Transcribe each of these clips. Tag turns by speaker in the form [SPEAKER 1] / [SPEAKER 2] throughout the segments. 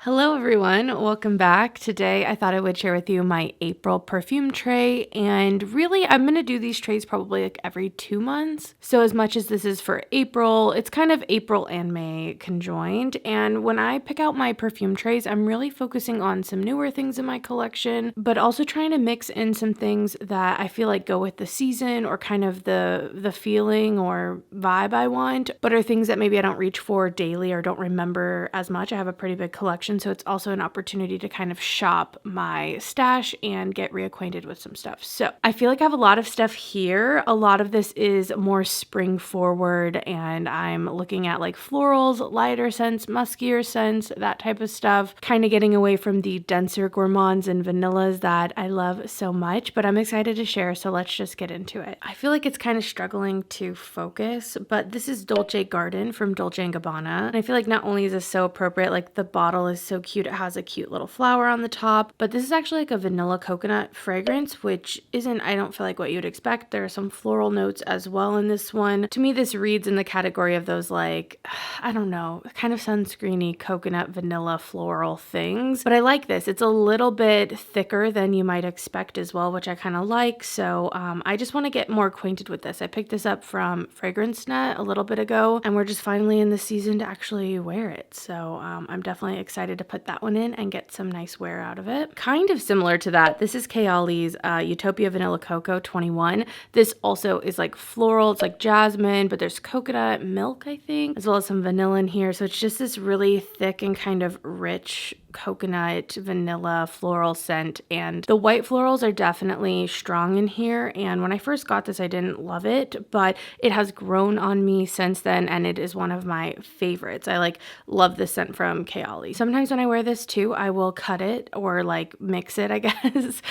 [SPEAKER 1] Hello everyone, welcome back. Today I thought I would share with you my April perfume tray, and really I'm going to do these trays probably like every 2 months. So as much as this is for April, it's kind of April and May conjoined, and when I pick out my perfume trays, I'm really focusing on some newer things in my collection, but also trying to mix in some things that I feel like go with the season or kind of the feeling or vibe I want, but are things that maybe I don't reach for daily or don't remember as much. I have a pretty big collection, so it's also an opportunity to kind of shop my stash and get reacquainted with some stuff. So I feel like I have a lot of stuff here. A lot of this is more spring forward, and I'm looking at like florals, lighter scents, muskier scents, that type of stuff, kind of getting away from the denser gourmands and vanillas that I love so much, but I'm excited to share, so let's just get into it. I feel like it's kind of struggling to focus, but this is Dolce Garden from Dolce & Gabbana, and I feel like not only is this so appropriate, like the bottle is so cute. It has a cute little flower on the top, but this is actually like a vanilla coconut fragrance, which isn't, I don't feel like what you'd expect. There are some floral notes as well in this one. To me, this reads in the category of those like, I don't know, kind of sunscreeny coconut vanilla floral things, but I like this. It's a little bit thicker than you might expect as well, which I kind of like. So I just want to get more acquainted with this. I picked this up from Fragrance Net a little bit ago, and we're just finally in the season to actually wear it. So I'm definitely excited to put that one in and get some nice wear out of it. Kind of similar to that, this is Kayali's Utopia Vanilla Cocoa 21. This also is like floral. It's like jasmine, but there's coconut milk, I think, as well as some vanilla in here. So it's just this really thick and kind of rich coconut vanilla floral scent, and the white florals are definitely strong in here. And when I first got this, I didn't love it, but it has grown on me since then, and it is one of my favorites. I like love this scent from Kayali. Sometimes when I wear this too, I will cut it or like mix it, I guess,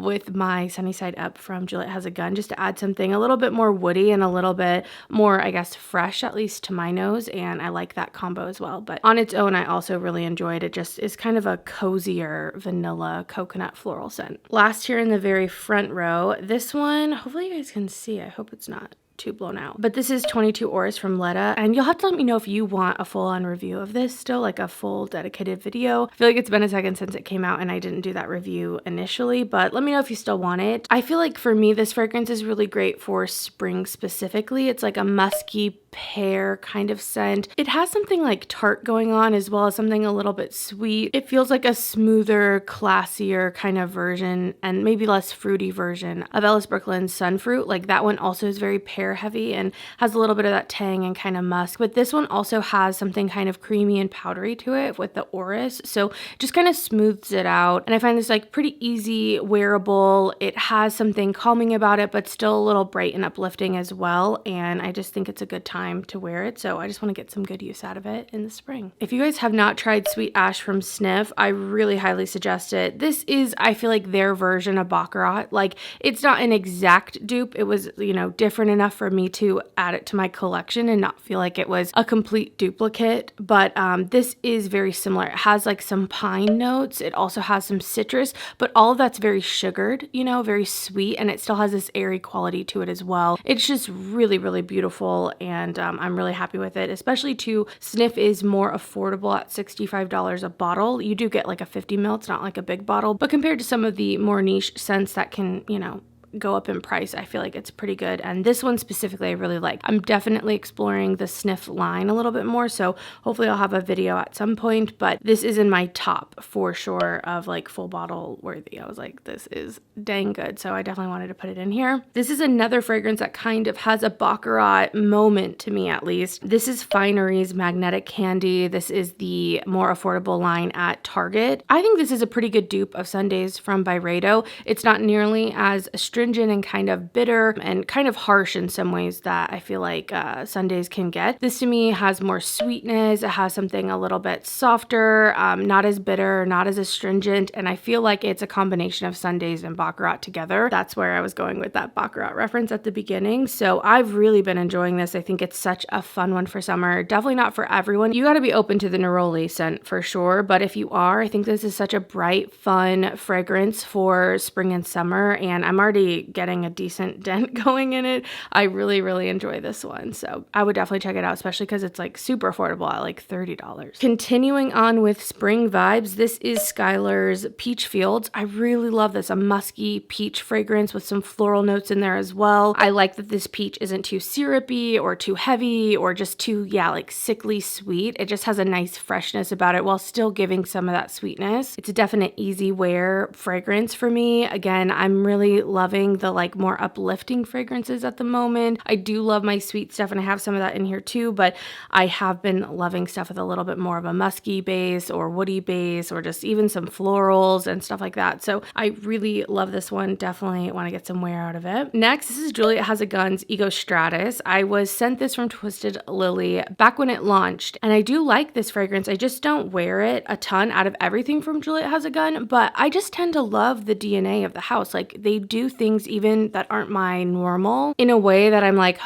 [SPEAKER 1] with my Sunny Side Up from Juliette Has a Gun, just to add something a little bit more woody and a little bit more, I guess, fresh, at least to my nose, and I like that combo as well. But on its own, I also really enjoyed it. Just is kind of a cozier vanilla coconut floral scent. Last here in the very front row, this one, hopefully you guys can see, I hope it's not too blown out, but this is 22 Auras from Letta, and you'll have to let me know if you want a full-on review of this still, like a full dedicated video. I feel like it's been a second since it came out and I didn't do that review initially, but let me know if you still want it. I feel like for me, this fragrance is really great for spring specifically. It's like a musky pear kind of scent. It has something like tart going on as well as something a little bit sweet. It feels like a smoother, classier kind of version and maybe less fruity version of Ellis Brooklyn's Sunfruit. Like that one also is very pear heavy and has a little bit of that tang and kind of musk, but this one also has something kind of creamy and powdery to it with the Auras, so just kind of smooths it out. And I find this like pretty easy wearable. It has something calming about it, but still a little bright and uplifting as well, and I just think it's a good time to wear it, so I just want to get some good use out of it in the spring. If you guys have not tried Sweet Ash from SNIF, I really highly suggest it. This is, I feel like, their version of Baccarat. Like, it's not an exact dupe. It was, you know, different enough for me to add it to my collection and not feel like it was a complete duplicate, but this is very similar. It has like some pine notes. It also has some citrus, but all of that's very sugared, you know, very sweet, and it still has this airy quality to it as well. It's just really, really beautiful, and I'm really happy with it, especially too, SNIF is more affordable at $65 a bottle. You do get like a 50 ml, it's not like a big bottle, but compared to some of the more niche scents that can, you know, go up in price, I feel like it's pretty good. And this one specifically I really like. I'm definitely exploring the SNIF line a little bit more, so hopefully I'll have a video at some point, but this is in my top for sure of like full bottle worthy. I was like, this is dang good, so I definitely wanted to put it in here. This is another fragrance that kind of has a Baccarat moment to me, at least. This is Finery's Magnetic Candy. This is the more affordable line at Target. I think this is a pretty good dupe of Sundays from Byredo. It's not nearly as astringent and kind of bitter and kind of harsh in some ways that I feel like Sundays can get. This to me has more sweetness. It has something a little bit softer, not as bitter, not as astringent, and I feel like it's a combination of Sundays and Baccarat together. That's where I was going with that Baccarat reference at the beginning. So I've really been enjoying this. I think it's such a fun one for summer. Definitely not for everyone. You got to be open to the neroli scent for sure, but if you are, I think this is such a bright, fun fragrance for spring and summer, and I'm already really getting a decent dent going in it. I really, really enjoy this one. So I would definitely check it out, especially because it's like super affordable at like $30. Continuing on with spring vibes, this is SKYLAR's Peach Fields. I really love this. A musky peach fragrance with some floral notes in there as well. I like that this peach isn't too syrupy or too heavy or just too, yeah, like sickly sweet. It just has a nice freshness about it while still giving some of that sweetness. It's a definite easy wear fragrance for me. Again, I'm really loving the like more uplifting fragrances at the moment. I do love my sweet stuff and I have some of that in here too, but I have been loving stuff with a little bit more of a musky base or woody base or just even some florals and stuff like that. So I really love this one. Definitely want to get some wear out of it. Next, this is Juliette Has a Gun's Ego Stratis. I was sent this from Twisted Lily back when it launched, and I do like this fragrance. I just don't wear it a ton out of everything from Juliette Has a Gun, but I just tend to love the DNA of the house. Like they do things even that aren't my normal in a way that I'm like,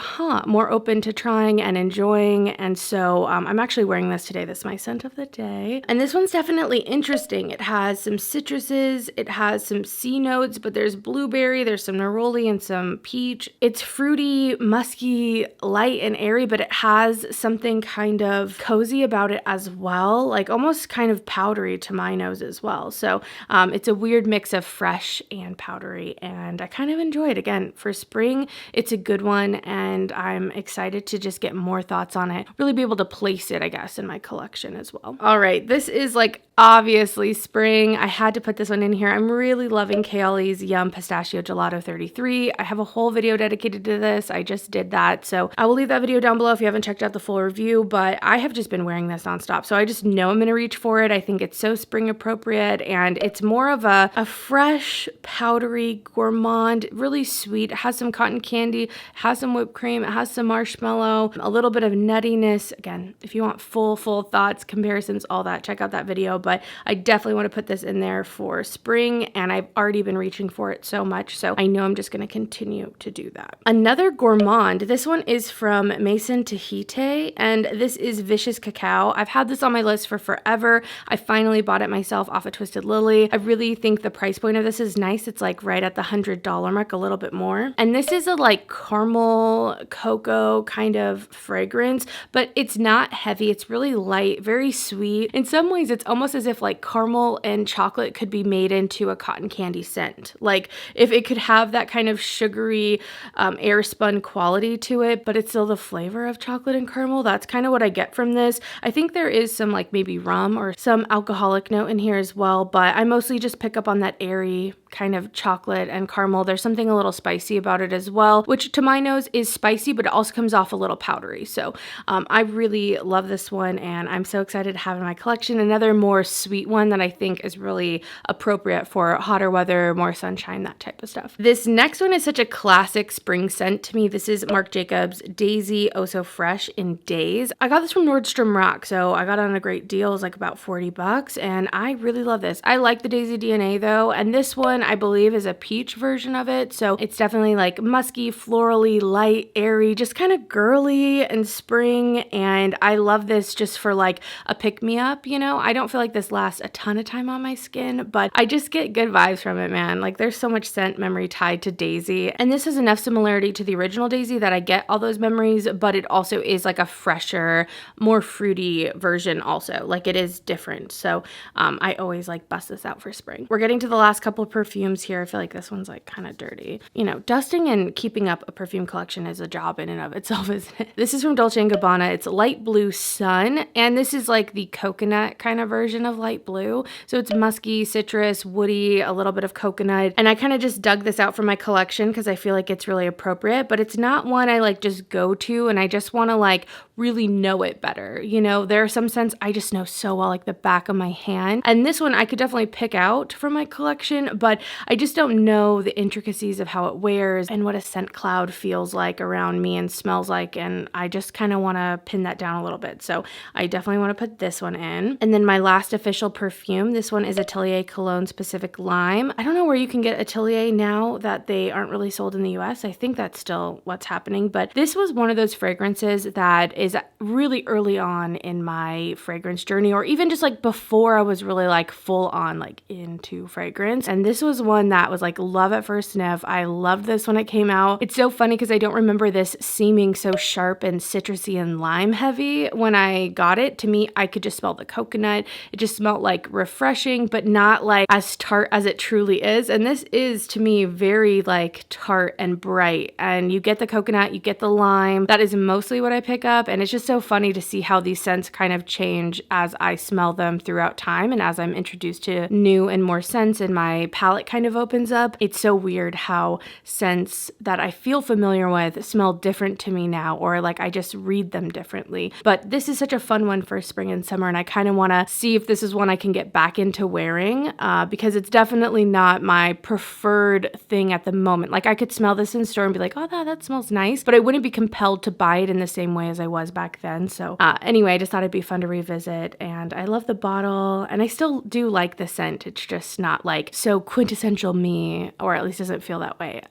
[SPEAKER 1] more open to trying and enjoying. And so I'm actually wearing this today. This is my scent of the day. And this one's definitely interesting. It has some citruses, it has some C notes, but there's blueberry, there's some neroli and some peach. It's fruity, musky, light and airy, but it has something kind of cozy about it as well, like almost kind of powdery to my nose as well. So it's a weird mix of fresh and powdery, and I kind of enjoy it. Again, for spring, it's a good one, and I'm excited to just get more thoughts on it, really be able to place it, I guess, in my collection as well. All right, this is like obviously spring. I had to put this one in here. I'm really loving Kayali's Yum Pistachio Gelato 33. I have a whole video dedicated to this. I just did that. So I will leave that video down below if you haven't checked out the full review, but I have just been wearing this nonstop. So I just know I'm going to reach for it. I think it's so spring appropriate, and it's more of a fresh, powdery, gourmand, really sweet. It has some cotton candy, has some whipped cream, it has some marshmallow, a little bit of nuttiness. Again, if you want full thoughts, comparisons, all that, check out that video. But I definitely want to put this in there for spring, and I've already been reaching for it so much, so I know I'm just going to continue to do that. Another gourmand, this one is from MAISON Tahite, and this is Vicious Cacao. I've had this on my list for forever. I finally bought it myself off of Twisted Lily. I really think the price point of this is nice. It's like right at the $100 mark, a little bit more. And this is a like caramel cocoa kind of fragrance, but it's not heavy. It's really light, very sweet. In some ways, it's almost as if like caramel and chocolate could be made into a cotton candy scent. Like if it could have that kind of sugary air spun quality to it, but it's still the flavor of chocolate and caramel. That's kind of what I get from this. I think there is some like maybe rum or some alcoholic note in here as well, but I mostly just pick up on that airy kind of chocolate and caramel. There's something a little spicy about it as well, which to my nose is spicy, but it also comes off a little powdery. So I really love this one, and I'm so excited to have it in my collection. Another more sweet one that I think is really appropriate for hotter weather, more sunshine, that type of stuff. This next one is such a classic spring scent to me. This is Marc Jacobs Daisy Oh So Fresh in Daze. I got this from Nordstrom Rack, so I got it on a great deal. It was like about $40, and I really love this. I like the Daisy DNA though, and this one I believe is a peach version of it, so it's definitely like musky, florally, light, airy, just kind of girly and spring, and I love this just for like a pick-me-up, you know? I don't feel like this lasts a ton of time on my skin, but I just get good vibes from it, man. Like there's so much scent memory tied to Daisy, and this has enough similarity to the original Daisy that I get all those memories, but it also is like a fresher, more fruity version also. Like it is different, so I always like bust this out for spring. We're getting to the last couple of perfumes here. I feel like this one's like kind of dirty. You know, dusting and keeping up a perfume collection is a job in and of itself, isn't it? This is from Dolce & Gabbana. It's Light Blue Sun, and this is like the coconut kind of version of light blue. So it's musky, citrus, woody, a little bit of coconut, and I kind of just dug this out from my collection because I feel like it's really appropriate, but it's not one I like just go to and I just want to like really know it better. You know, there are some scents I just know so well, like the back of my hand, and this one I could definitely pick out from my collection, but I just don't know the intricacies of how it wears and what a scent cloud feels like around me and smells like, and I just kind of want to pin that down a little bit. So I definitely want to put this one in. And then my last official perfume, this one is Atelier Cologne Specific Lime. I don't know where you can get Atelier now that they aren't really sold in the US. I think that's still what's happening, but this was one of those fragrances that is is really early on in my fragrance journey, or even just like before I was really like full on like into fragrance. And this was one that was like love at first sniff. I loved this when it came out. It's so funny because I don't remember this seeming so sharp and citrusy and lime heavy when I got it. To me, I could just smell the coconut. It just smelled like refreshing, but not like as tart as it truly is. And this is to me very like tart and bright. And you get the coconut, you get the lime. That is mostly what I pick up. And it's just so funny to see how these scents kind of change as I smell them throughout time and as I'm introduced to new and more scents and my palette kind of opens up. It's so weird how scents that I feel familiar with smell different to me now, or like I just read them differently. But this is such a fun one for spring and summer, and I kind of want to see if this is one I can get back into wearing because it's definitely not my preferred thing at the moment. Like I could smell this in store and be like, oh, that smells nice, but I wouldn't be compelled to buy it in the same way as I was back then. So anyway, I just thought it'd be fun to revisit, and I love the bottle, and I still do like the scent. It's just not like so quintessential me, or at least doesn't feel that way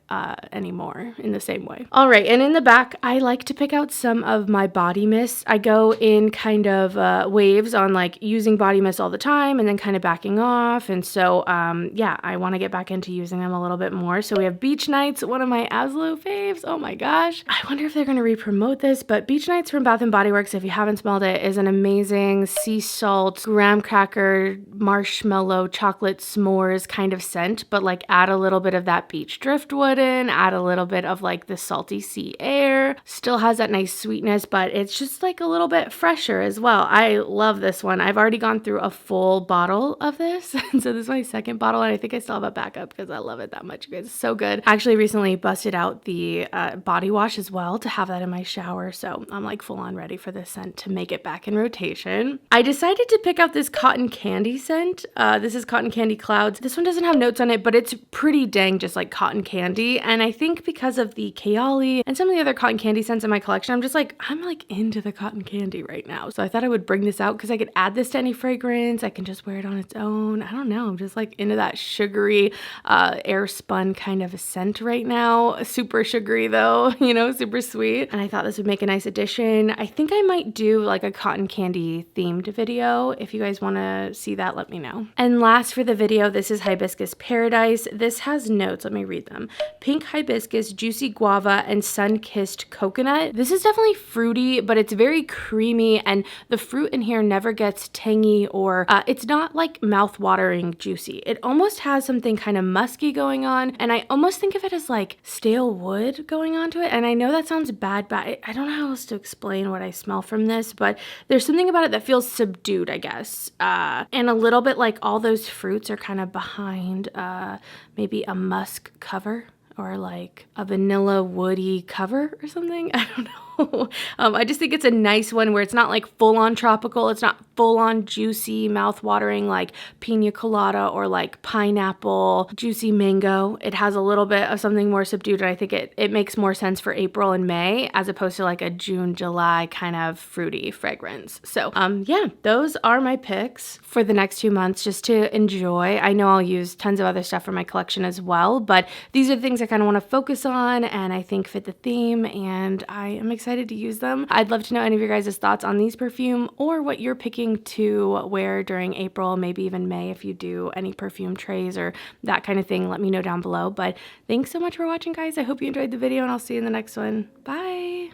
[SPEAKER 1] anymore in the same way. All right, and in the back, I like to pick out some of my body mists. I go in kind of waves on like using body mist all the time and then kind of backing off. And so, yeah, I want to get back into using them a little bit more. So we have Beach Nights, one of my absolute faves. Oh my gosh. I wonder if they're going to re-promote this, but Beach Nights from Bath & Body Works, if you haven't smelled it, is an amazing sea salt, graham cracker, marshmallow, chocolate s'mores kind of scent, but like add a little bit of that beach driftwood in, add a little bit of like the salty sea air. Still has that nice sweetness, but it's just like a little bit fresher as well. I love this one. I've already gone through a full bottle of this. And so this is my second bottle, and I think I still have a backup because I love it that much, you guys. It's so good. I actually recently busted out the body wash as well to have that in my shower. So I'm like full on ready for this scent to make it back in rotation. I decided to pick out this cotton candy scent. This is Cotton Candy Clouds. This one doesn't have notes on it, but it's pretty dang just like cotton candy. And I think because of the Kayali and some of the other cotton candy scents in my collection, I'm like into the cotton candy right now. So I thought I would bring this out because I could add this to any fragrance. I can just wear it on its own. I don't know. I'm just like into that sugary, air spun kind of a scent right now. Super sugary though, you know, super sweet. And I thought this would make a nice addition. I think I might do like a cotton candy themed video. If you guys want to see that, let me know. And last for the video, this is Hibiscus Paradise. This has notes. Let me read them. Pink hibiscus, juicy guava, and sun-kissed coconut. This is definitely fruity, but it's very creamy, and the fruit in here never gets tangy or it's not like mouth-watering juicy. It almost has something kind of musky going on, and I almost think of it as like stale wood going on to it. And I know that sounds bad, but I don't know how else to explain what I smell from this, but there's something about it that feels subdued, I guess. And a little bit like all those fruits are kind of behind maybe a musk cover, or like a vanilla woody cover or something. I don't know. I just think it's a nice one where it's not like full on tropical. It's not full on juicy, mouth watering like pina colada or like pineapple, juicy mango. It has a little bit of something more subdued. And I think it makes more sense for April and May as opposed to like a June, July kind of fruity fragrance. So yeah, those are my picks for the next 2 months just to enjoy. I know I'll use tons of other stuff for my collection as well, but these are the things I kind of want to focus on and I think fit the theme, and I am excited to use them. I'd love to know any of your guys' thoughts on these perfume or what you're picking to wear during April, maybe even May if you do any perfume trays or that kind of thing. Let me know down below. But thanks so much for watching, guys. I hope you enjoyed the video, and I'll see you in the next one. Bye!